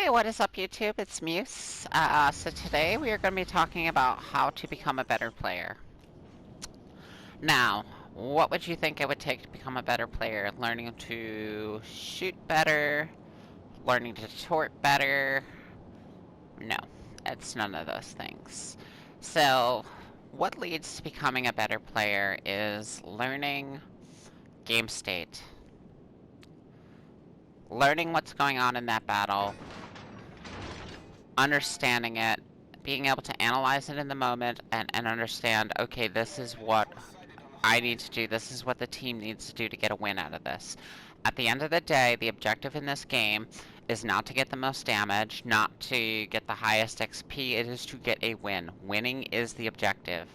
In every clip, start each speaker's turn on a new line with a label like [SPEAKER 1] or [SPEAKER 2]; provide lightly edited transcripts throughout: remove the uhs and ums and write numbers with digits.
[SPEAKER 1] Hey, what is up, YouTube? It's Muse. So today we are going to be talking about how to become a better player. Now, what would you think it would take to become a better player? Learning to shoot better? Learning to tort better? No, it's none of those things. So, what leads to becoming a better player is learning game state. Learning what's going on in that battle, understanding it, being able to analyze it in the moment and understand, okay, this is what I need to do, this is what the team needs to do to get a win out of this. At the end of the day, the objective in this game is not to get the most damage, not to get the highest XP, it is to get a win. Winning is the objective.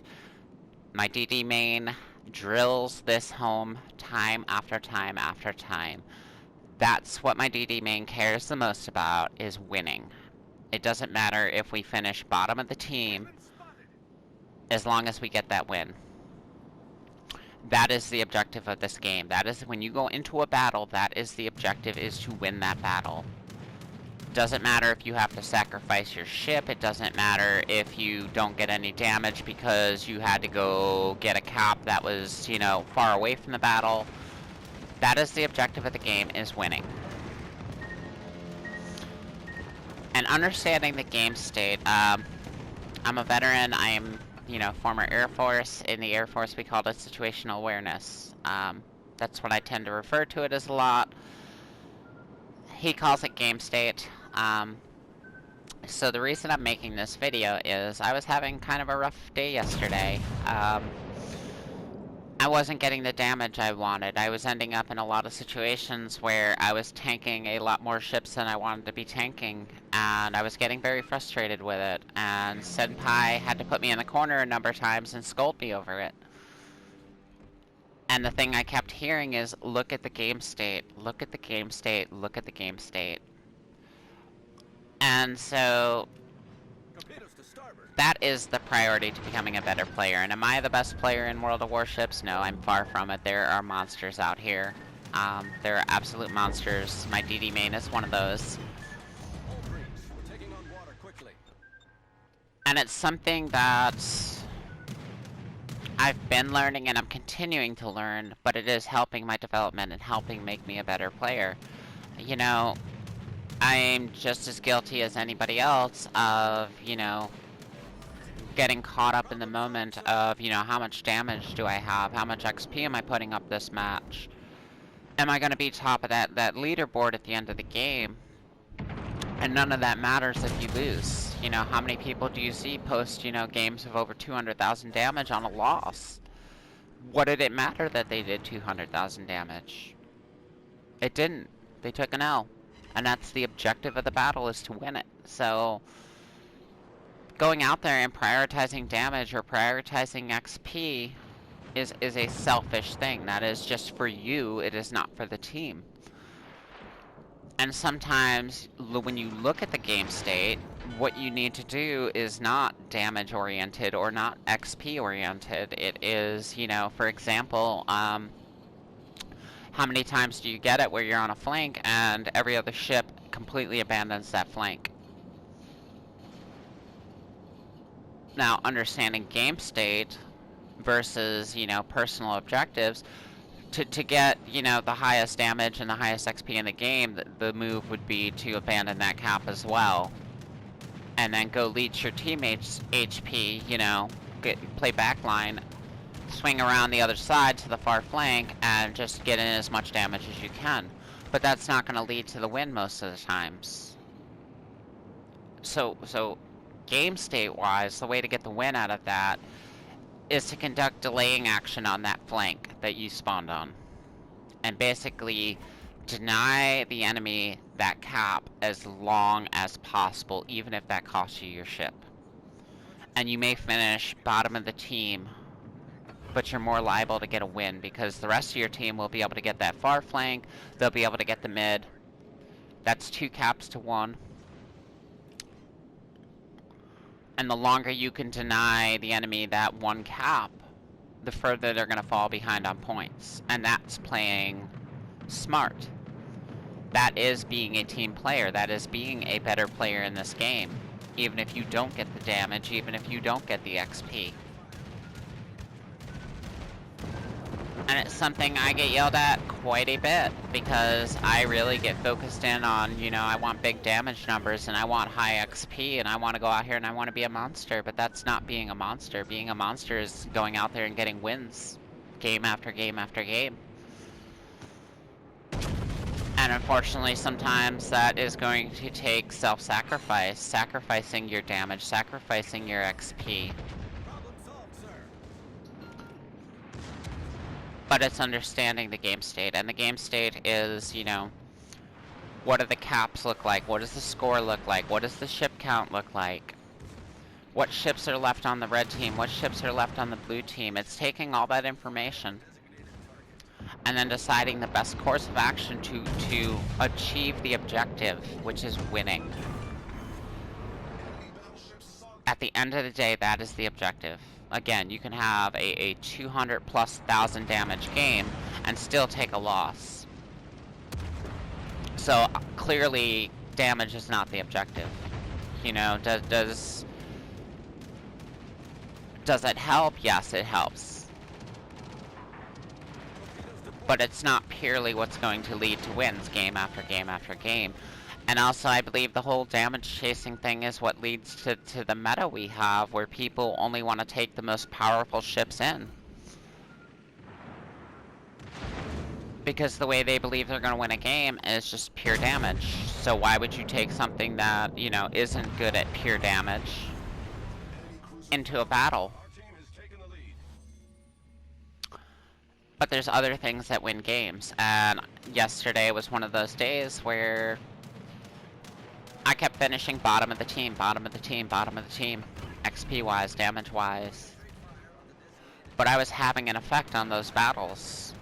[SPEAKER 1] My DD main drills this home time after time after time. That's what my DD main cares the most about, is winning. It doesn't matter if we finish bottom of the team, as long as we get that win. That is the objective of this game. That is, when you go into a battle, that is the objective, is to win that battle. Doesn't matter if you have to sacrifice your ship. It doesn't matter if you don't get any damage because you had to go get a cap that was, you know, far away from the battle. That is the objective of the game, is winning. And understanding the game state, I'm a veteran. I am, you know, former Air Force. In the Air Force, we called it situational awareness. That's what I tend to refer to it as a lot. He calls it game state. So the reason I'm making this video is I was having kind of a rough day yesterday. I wasn't getting the damage I wanted. I was ending up in a lot of situations where I was tanking a lot more ships than I wanted to be tanking, and I was getting very frustrated with it, and Senpai had to put me in the corner a number of times and scold me over it. And the thing I kept hearing is, look at the game state, look at the game state, look at the game state. And so that is the priority to becoming a better player. And am I the best player in World of Warships? No, I'm far from it. There are monsters out here. There are absolute monsters. My DD main is one of those. And it's something that I've been learning and I'm continuing to learn, but it is helping my development and helping make me a better player. You know, I'm just as guilty as anybody else of, you know, getting caught up in the moment of, you know, how much damage do I have? How much XP am I putting up this match? Am I going to be top of that leaderboard at the end of the game? And none of that matters if you lose. You know, how many people do you see post, you know, games of over 200,000 damage on a loss? What did it matter that they did 200,000 damage? It didn't. They took an L. And that's the objective of the battle, is to win it. So going out there and prioritizing damage or prioritizing XP is a selfish thing. That is just for you, it is not for the team. And sometimes, when you look at the game state, what you need to do is not damage-oriented or not XP-oriented. It is, you know, for example, how many times do you get it where you're on a flank and every other ship completely abandons that flank? Now, understanding game state versus, you know, personal objectives, to get, you know, the highest damage and the highest XP in the game, the move would be to abandon that cap as well. And then go leech your teammates' HP, you know, play backline, swing around the other side to the far flank, and just get in as much damage as you can. But that's not going to lead to the win most of the times. So game state-wise, the way to get the win out of that is to conduct delaying action on that flank that you spawned on. And basically deny the enemy that cap as long as possible, even if that costs you your ship. And you may finish bottom of the team, but you're more liable to get a win because the rest of your team will be able to get that far flank, they'll be able to get the mid. That's 2 caps to 1. And the longer you can deny the enemy that 1 cap, the further they're going to fall behind on points. And that's playing smart. That is being a team player. That is being a better player in this game. Even if you don't get the damage, even if you don't get the XP. And it's something I get yelled at quite a bit, because I really get focused in on, you know, I want big damage numbers, and I want high XP, and I want to go out here and I want to be a monster, but that's not being a monster. Being a monster is going out there and getting wins, game after game after game. And unfortunately, sometimes that is going to take self-sacrifice, sacrificing your damage, sacrificing your XP. But it's understanding the game state, and the game state is, you know, what do the caps look like? What does the score look like? What does the ship count look like? What ships are left on the red team? What ships are left on the blue team? It's taking all that information and then deciding the best course of action to achieve the objective, which is winning. At the end of the day, that is the objective. Again, you can have a 200,000+ damage game and still take a loss. So clearly, damage is not the objective. You know, does it help? Yes, it helps. But it's not purely what's going to lead to wins game after game after game. And also, I believe the whole damage chasing thing is what leads to the meta we have, where people only want to take the most powerful ships in. Because the way they believe they're going to win a game is just pure damage. So why would you take something that, you know, isn't good at pure damage into a battle? But there's other things that win games, and yesterday was one of those days where I kept finishing bottom of the team, bottom of the team, bottom of the team, XP-wise, damage-wise. But I was having an effect on those battles.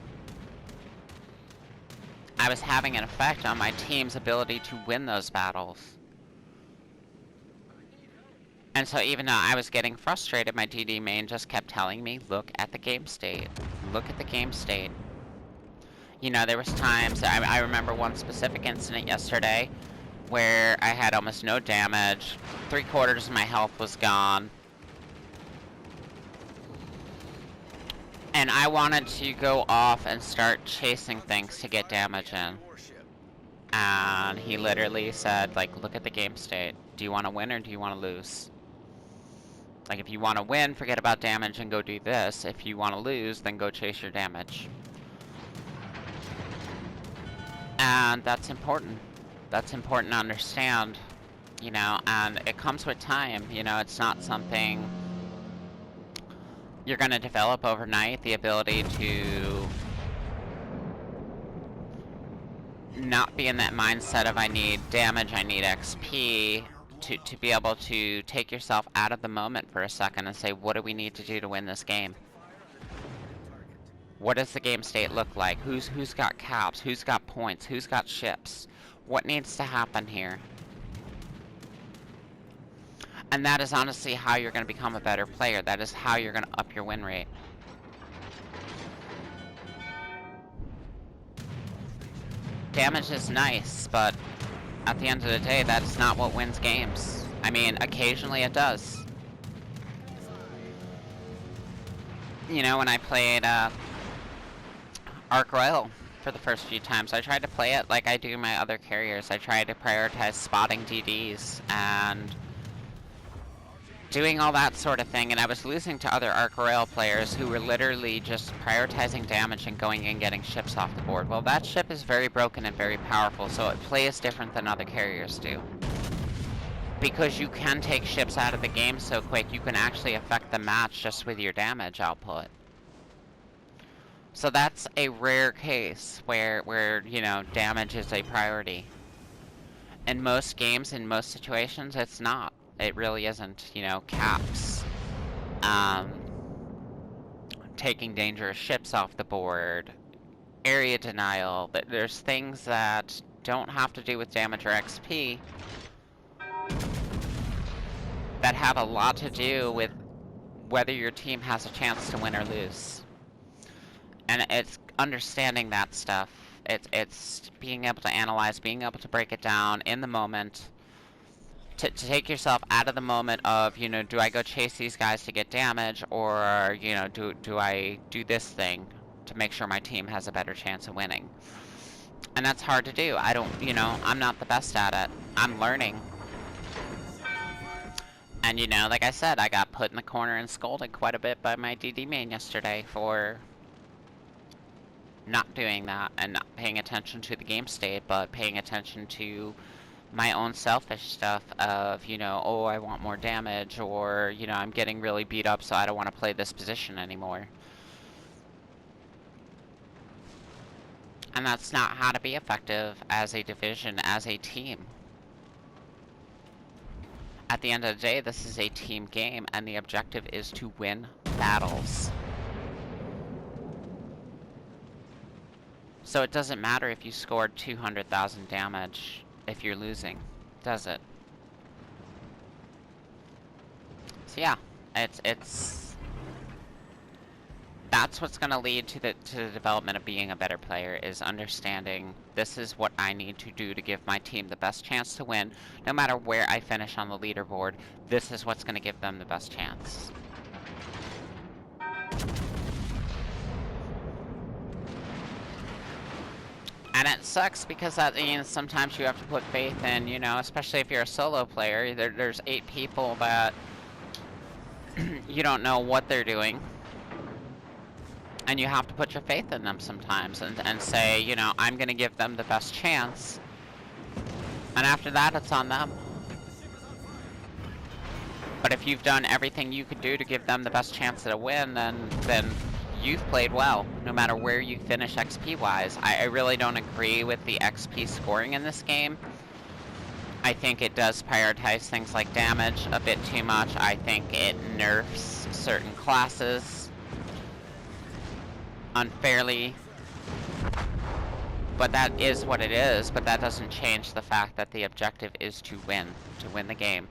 [SPEAKER 1] I was having an effect on my team's ability to win those battles. And so even though I was getting frustrated, my DD main just kept telling me, look at the game state. Look at the game state. You know, there was times, I remember one specific incident yesterday where I had almost no damage, 3/4 of my health was gone, and I wanted to go off and start chasing things to get damage in. And he literally said, like, look at the game state. Do you want to win or do you want to lose? Like, if you want to win, forget about damage and go do this. If you want to lose, then go chase your damage. And that's important. That's important to understand, you know, and it comes with time. You know, it's not something you're going to develop overnight, the ability to not be in that mindset of I need damage, I need XP, to be able to take yourself out of the moment for a second and say, what do we need to do to win this game? What does the game state look like? Who's got caps? Who's got points? Who's got ships? What needs to happen here? And that is honestly how you're going to become a better player. That is how you're going to up your win rate. Damage is nice, but at the end of the day, that's not what wins games. I mean, occasionally it does. You know, when I played Ark Royal for the first few times, I tried to play it like I do my other carriers. I tried to prioritize spotting DDs and doing all that sort of thing, and I was losing to other Ark Royal players who were literally just prioritizing damage and going and getting ships off the board. Well, that ship is very broken and very powerful, so it plays different than other carriers do. Because you can take ships out of the game so quick, you can actually affect the match just with your damage output. So that's a rare case where you know, damage is a priority. In most games, in most situations, it's not. It really isn't. You know, caps, taking dangerous ships off the board, area denial, but there's things that don't have to do with damage or XP that have a lot to do with whether your team has a chance to win or lose. And it's understanding that stuff It's being able to analyze, being able to break it down in the moment, to take yourself out of the moment of, you know, do I go chase these guys to get damage, or, you know, do I do this thing to make sure my team has a better chance of winning? And that's hard to do. I don't, you know, I'm not the best at it. I'm learning. And, you know, like I said, I got put in the corner and scolded quite a bit by my DD main yesterday for not doing that and not paying attention to the game state, but paying attention to my own selfish stuff of, you know, oh, I want more damage, or, you know, I'm getting really beat up, so I don't want to play this position anymore. And that's not how to be effective as a division, as a team. At the end of the day, this is a team game, and the objective is to win battles. So it doesn't matter if you scored 200,000 damage if you're losing, does it? So yeah, that's what's going to lead to the development of being a better player, is understanding this is what I need to do to give my team the best chance to win. No matter where I finish on the leaderboard, this is what's going to give them the best chance. And it sucks because that means sometimes you have to put faith in, you know, especially if you're a solo player. There's 8 people that you don't know what they're doing. And you have to put your faith in them sometimes and say, you know, I'm going to give them the best chance. And after that, it's on them. But if you've done everything you could do to give them the best chance at a win, then you've played well, no matter where you finish XP-wise. I really don't agree with the XP scoring in this game. I think it does prioritize things like damage a bit too much. I think it nerfs certain classes unfairly. But that is what it is, but that doesn't change the fact that the objective is to win the game.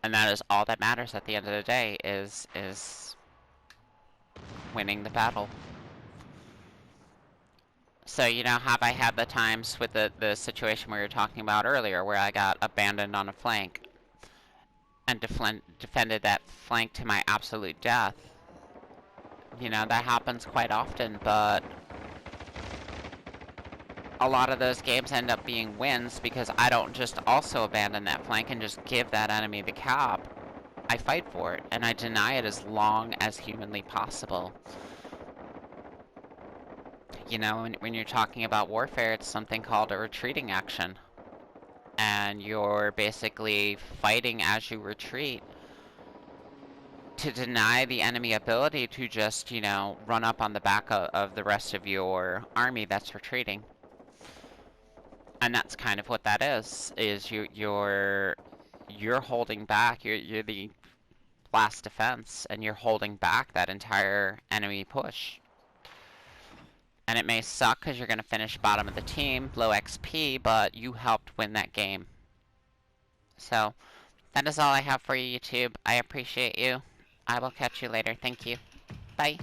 [SPEAKER 1] And that is all that matters at the end of the day, is winning the battle. So, you know, have I had the times with the situation we were talking about earlier, where I got abandoned on a flank and defended that flank to my absolute death? You know, that happens quite often, but a lot of those games end up being wins because I don't just also abandon that flank and just give that enemy the cap. I fight for it, and I deny it as long as humanly possible. You know, when you're talking about warfare, it's something called a retreating action. And you're basically fighting as you retreat to deny the enemy ability to just, you know, run up on the back of the rest of your army that's retreating. And that's kind of what that is you're holding back, you're the last defense, and you're holding back that entire enemy push. And it may suck because you're going to finish bottom of the team, low XP, but you helped win that game. So, that is all I have for you, YouTube. I appreciate you. I will catch you later. Thank you. Bye.